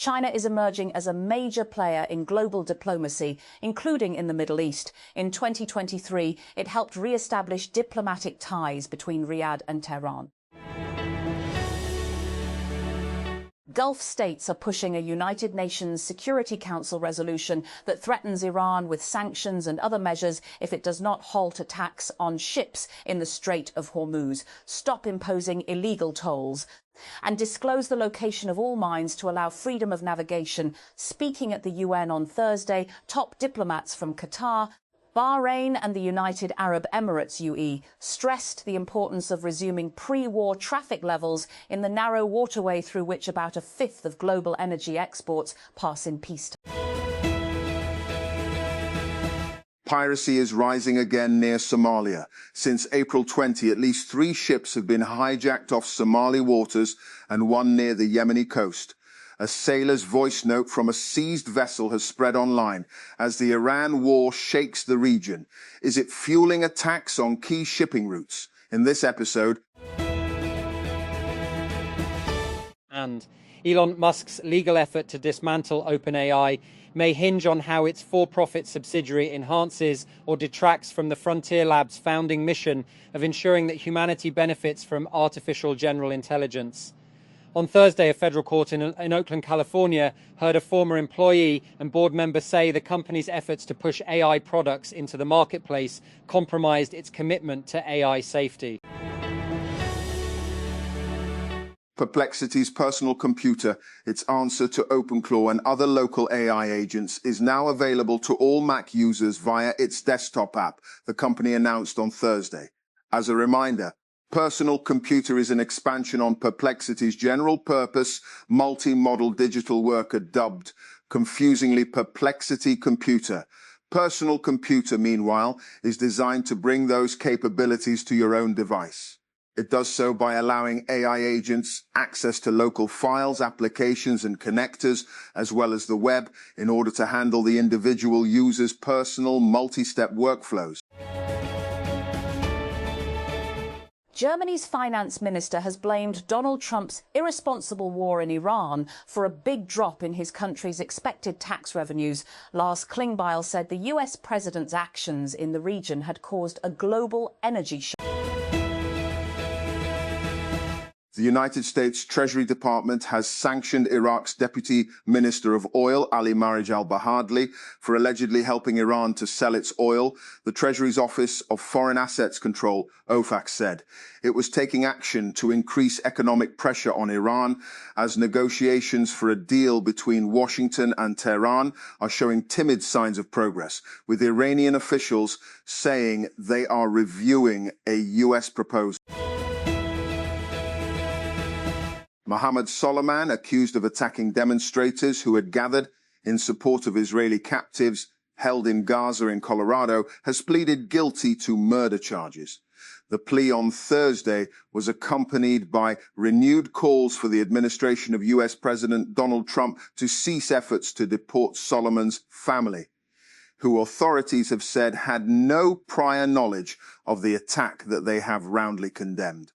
China is emerging as a major player in global diplomacy, including in the Middle East. In 2023, it helped re-establish diplomatic ties between Riyadh and Tehran. Gulf states are pushing a United Nations Security Council resolution that threatens Iran with sanctions and other measures if it does not halt attacks on ships in the Strait of Hormuz, stop imposing illegal tolls, and disclose the location of all mines to allow freedom of navigation. Speaking at the UN on Thursday, top diplomats from Qatar, Bahrain and the United Arab Emirates (UAE) stressed the importance of resuming pre-war traffic levels in the narrow waterway through which about a fifth of global energy exports pass in peacetime. Piracy is rising again near Somalia. Since April 20, at least 3 ships have been hijacked off Somali waters and one near the Yemeni coast. A sailor's voice note from a seized vessel has spread online as the Iran war shakes the region. Is it fueling attacks on key shipping routes? In this episode. And Elon Musk's legal effort to dismantle OpenAI may hinge on how its for-profit subsidiary enhances or detracts from the Frontier Lab's founding mission of ensuring that humanity benefits from artificial general intelligence. On Thursday, a federal court in Oakland, California, heard a former employee and board member say the company's efforts to push AI products into the marketplace compromised its commitment to AI safety. Perplexity's personal computer, its answer to OpenClaw and other local AI agents, is now available to all Mac users via its desktop app, the company announced on Thursday. As a reminder, Personal Computer is an expansion on Perplexity's general-purpose, multi-model digital worker dubbed, confusingly, Perplexity Computer. Personal Computer, meanwhile, is designed to bring those capabilities to your own device. It does so by allowing AI agents access to local files, applications, and connectors, as well as the web, in order to handle the individual user's personal, multi-step workflows. Germany's finance minister has blamed Donald Trump's irresponsible war in Iran for a big drop in his country's expected tax revenues. Lars Klingbeil said the US president's actions in the region had caused a global energy shock. The United States Treasury Department has sanctioned Iraq's Deputy Minister of Oil, Ali Marij al-Bahadli, for allegedly helping Iran to sell its oil. The Treasury's Office of Foreign Assets Control, OFAC, said it was taking action to increase economic pressure on Iran as negotiations for a deal between Washington and Tehran are showing timid signs of progress, with Iranian officials saying they are reviewing a U.S. proposal. Mohammed Soliman, accused of attacking demonstrators who had gathered in support of Israeli captives held in Gaza in Colorado, has pleaded guilty to murder charges. The plea on Thursday was accompanied by renewed calls for the administration of U.S. President Donald Trump to cease efforts to deport Soliman's family, who authorities have said had no prior knowledge of the attack that they have roundly condemned.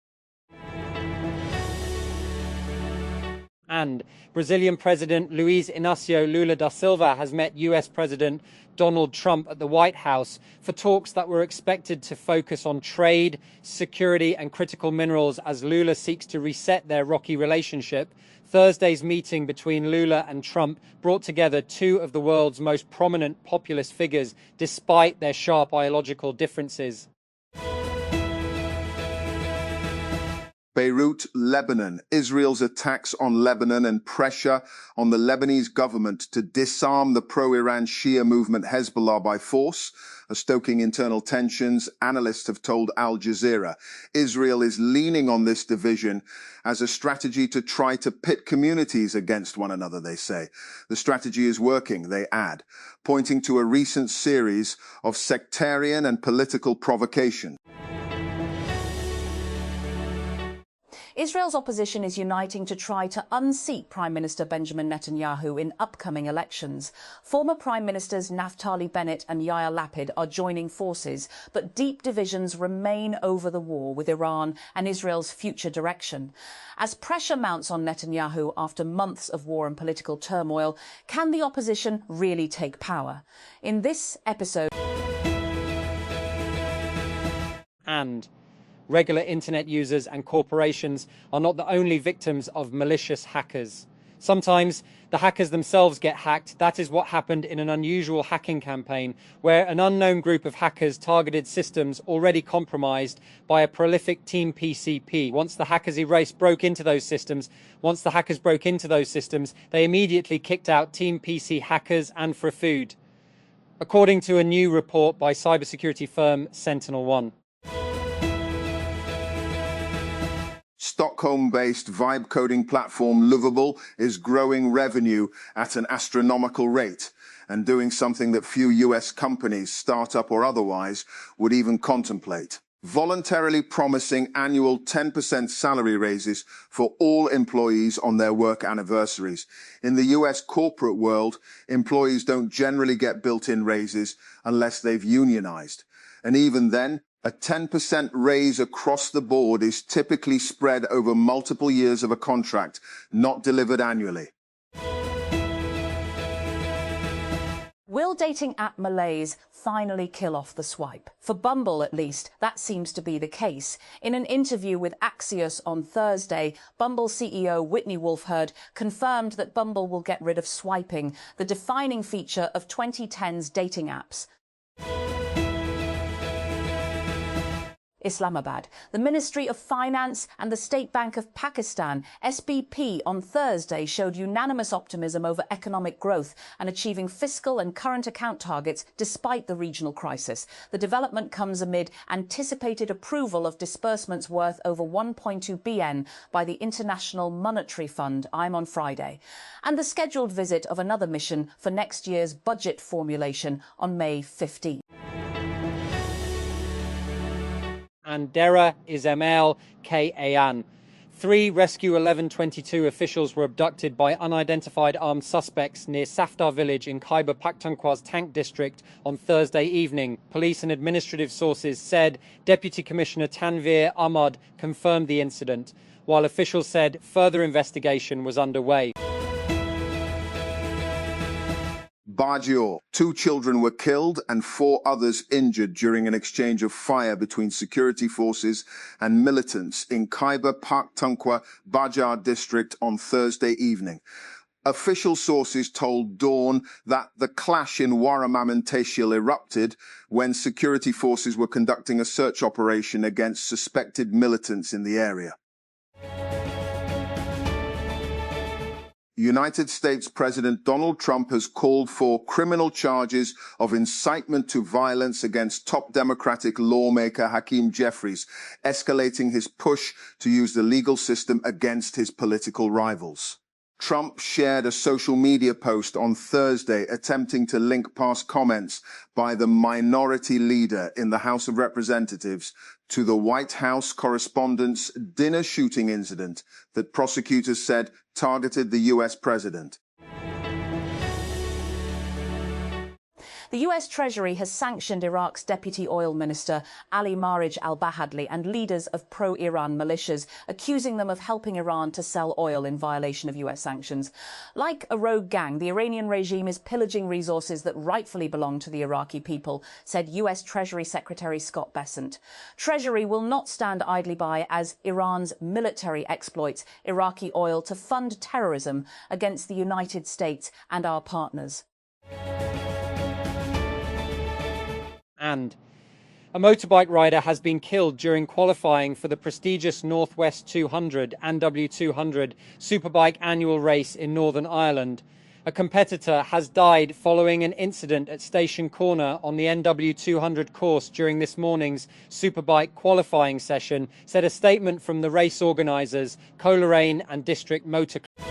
And Brazilian President Luiz Inácio Lula da Silva has met US President Donald Trump at the White House for talks that were expected to focus on trade, security and critical minerals as Lula seeks to reset their rocky relationship. Thursday's meeting between Lula and Trump brought together 2 of the world's most prominent populist figures despite their sharp ideological differences. Beirut, Lebanon. Israel's attacks on Lebanon and pressure on the Lebanese government to disarm the pro-Iran Shia movement Hezbollah by force are stoking internal tensions, analysts have told Al Jazeera. Israel is leaning on this division as a strategy to try to pit communities against one another, they say. The strategy is working, they add, pointing to a recent series of sectarian and political provocations. Israel's opposition is uniting to try to unseat Prime Minister Benjamin Netanyahu in upcoming elections. Former Prime Ministers Naftali Bennett and Yair Lapid are joining forces, but deep divisions remain over the war with Iran and Israel's future direction. As pressure mounts on Netanyahu after months of war and political turmoil, can the opposition really take power? In this episode... And regular internet users and corporations are not the only victims of malicious hackers. Sometimes the hackers themselves get hacked. That is what happened in an unusual hacking campaign where an unknown group of hackers targeted systems already compromised by a prolific Team PCP. Once the hackers broke into those systems, they immediately kicked out Team PC hackers and for food, according to a new report by cybersecurity firm SentinelOne. Stockholm-based vibe coding platform Lovable is growing revenue at an astronomical rate and doing something that few US companies, startup or otherwise, would even contemplate. Voluntarily promising annual 10% salary raises for all employees on their work anniversaries. In the US corporate world, employees don't generally get built-in raises unless they've unionized. And even then, a 10% raise across the board is typically spread over multiple years of a contract, not delivered annually. Will dating app malaise finally kill off the swipe? For Bumble, at least, that seems to be the case. In an interview with Axios on Thursday, Bumble CEO Whitney Wolfe Herd confirmed that Bumble will get rid of swiping, the defining feature of 2010's dating apps. Islamabad. The Ministry of Finance and the State Bank of Pakistan, SBP, on Thursday showed unanimous optimism over economic growth and achieving fiscal and current account targets despite the regional crisis. The development comes amid anticipated approval of disbursements worth over 1.2 billion by the International Monetary Fund on Friday, and the scheduled visit of another mission for next year's budget formulation on May 15. And Dera Ismail Kayan. 3 Rescue 1122 officials were abducted by unidentified armed suspects near Safdar village in Khyber Pakhtunkhwa's Tank district on Thursday evening. Police and administrative sources said Deputy Commissioner Tanveer Ahmad confirmed the incident, while officials said further investigation was underway. Bajaur. 2 children were killed and 4 others injured during an exchange of fire between security forces and militants in Khyber Pakhtunkhwa Bajaur district on Thursday evening. Official sources told Dawn that the clash in Waramaman Tehsil erupted when security forces were conducting a search operation against suspected militants in the area. United States President Donald Trump has called for criminal charges of incitement to violence against top Democratic lawmaker Hakeem Jeffries, escalating his push to use the legal system against his political rivals. Trump shared a social media post on Thursday attempting to link past comments by the minority leader in the House of Representatives to the White House correspondent's dinner shooting incident that prosecutors said targeted the US president. The US Treasury has sanctioned Iraq's Deputy Oil Minister Ali Marij al-Bahadli and leaders of pro-Iran militias, accusing them of helping Iran to sell oil in violation of US sanctions. Like a rogue gang, the Iranian regime is pillaging resources that rightfully belong to the Iraqi people, said US Treasury Secretary Scott Bessent. Treasury will not stand idly by as Iran's military exploits Iraqi oil to fund terrorism against the United States and our partners. And a motorbike rider has been killed during qualifying for the prestigious Northwest 200 and W200 Superbike annual race in Northern Ireland. A competitor has died following an incident at Station Corner on the NW200 course during this morning's Superbike qualifying session, said a statement from the race organisers, Coleraine and District Motor Club.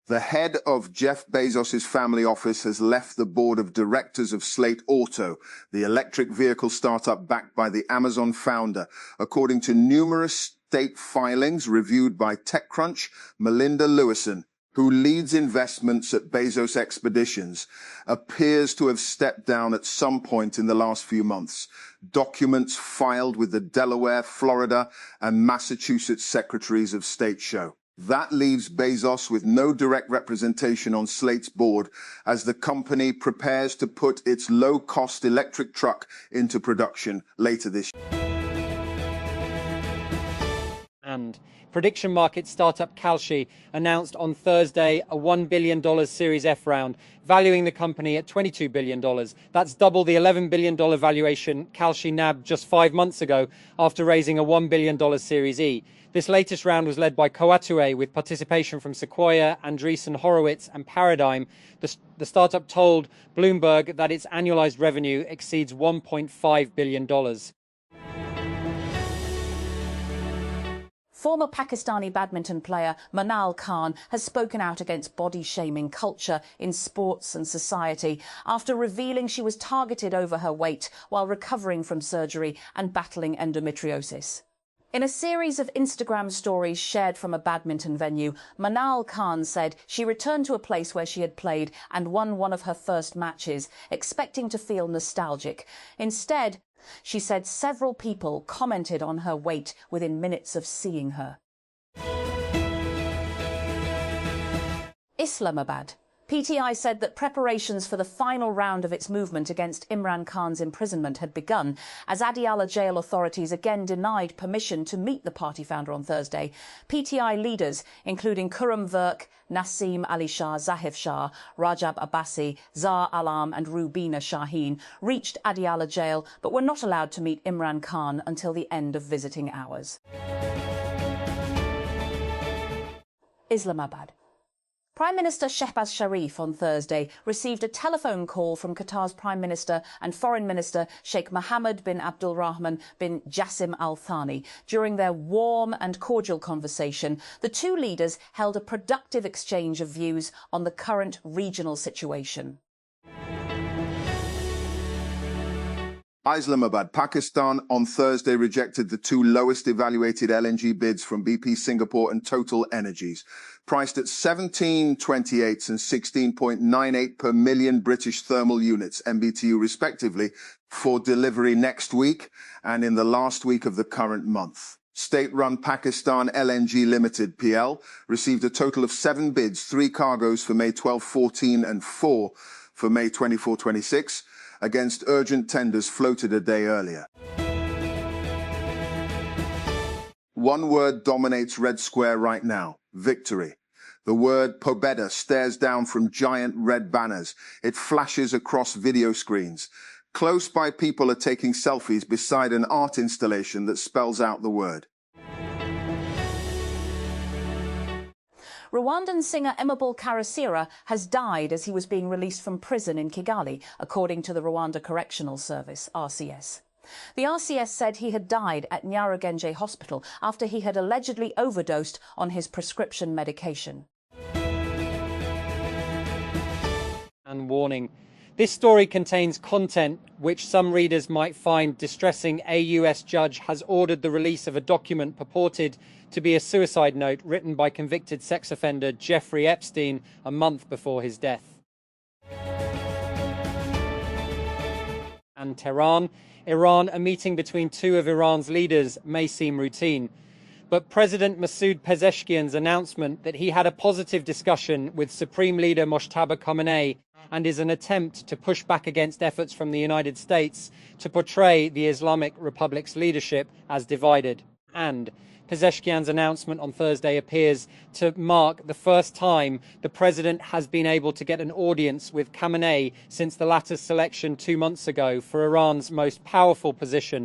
The head of Jeff Bezos' family office has left the board of directors of Slate Auto, the electric vehicle startup backed by the Amazon founder. According to numerous state filings reviewed by TechCrunch, Melinda Lewison, who leads investments at Bezos Expeditions, appears to have stepped down at some point in the last few months. Documents filed with the Delaware, Florida, and Massachusetts Secretaries of State show. That leaves Bezos with no direct representation on Slate's board as the company prepares to put its low-cost electric truck into production later this year. And prediction market startup Kalshi announced on Thursday a $1 billion Series F round, valuing the company at $22 billion. That's double the $11 billion valuation Kalshi nabbed just 5 months ago after raising a $1 billion Series E. This latest round was led by Coatue with participation from Sequoia, Andreessen Horowitz and Paradigm. The startup told Bloomberg that its annualized revenue exceeds $1.5 billion. Former Pakistani badminton player Manal Khan has spoken out against body-shaming culture in sports and society after revealing she was targeted over her weight while recovering from surgery and battling endometriosis. In a series of Instagram stories shared from a badminton venue, Manal Khan said she returned to a place where she had played and won one of her first matches, expecting to feel nostalgic. Instead, she said several people commented on her weight within minutes of seeing her. Islamabad. PTI said that preparations for the final round of its movement against Imran Khan's imprisonment had begun, as Adiala jail authorities again denied permission to meet the party founder on Thursday. PTI leaders, including Khurram Virk, Nassim Ali Shah, Zahif Shah, Rajab Abbasi, Zahar Alam and Rubina Shaheen, reached Adiala jail but were not allowed to meet Imran Khan until the end of visiting hours. Islamabad. Prime Minister Shehbaz Sharif on Thursday received a telephone call from Qatar's Prime Minister and Foreign Minister Sheikh Mohammed bin Abdul Rahman bin Jassim Al Thani. During their warm and cordial conversation, the two leaders held a productive exchange of views on the current regional situation. Islamabad, Pakistan on Thursday rejected the two lowest evaluated LNG bids from BP Singapore and Total Energies, priced at 17.28 and 16.98 per million British thermal units, MBTU respectively, for delivery next week and in the last week of the current month. State-run Pakistan LNG Limited, Pehel, received a total of 7 bids, 3 cargoes for May 12-14 and 4 for May 24-26, against urgent tenders floated a day earlier. One word dominates Red Square right now: victory. The word Pobeda stares down from giant red banners. It flashes across video screens. Close by, people are taking selfies beside an art installation that spells out the word. Rwandan singer Aimable Karasira has died as he was being released from prison in Kigali, according to the Rwanda Correctional Service, RCS. The RCS said he had died at Nyarugenge Hospital after he had allegedly overdosed on his prescription medication. And warning. This story contains content which some readers might find distressing. A US judge has ordered the release of a document purported to be a suicide note written by convicted sex offender Jeffrey Epstein a month before his death. And Tehran. Iran, a meeting between two of Iran's leaders may seem routine. But President Masoud Pezeshkian's announcement that he had a positive discussion with Supreme Leader Mojtaba Khamenei and is an attempt to push back against efforts from the United States to portray the Islamic Republic's leadership as divided. And Pezeshkian's announcement on Thursday appears to mark the first time the president has been able to get an audience with Khamenei since the latter's selection 2 months ago for Iran's most powerful position.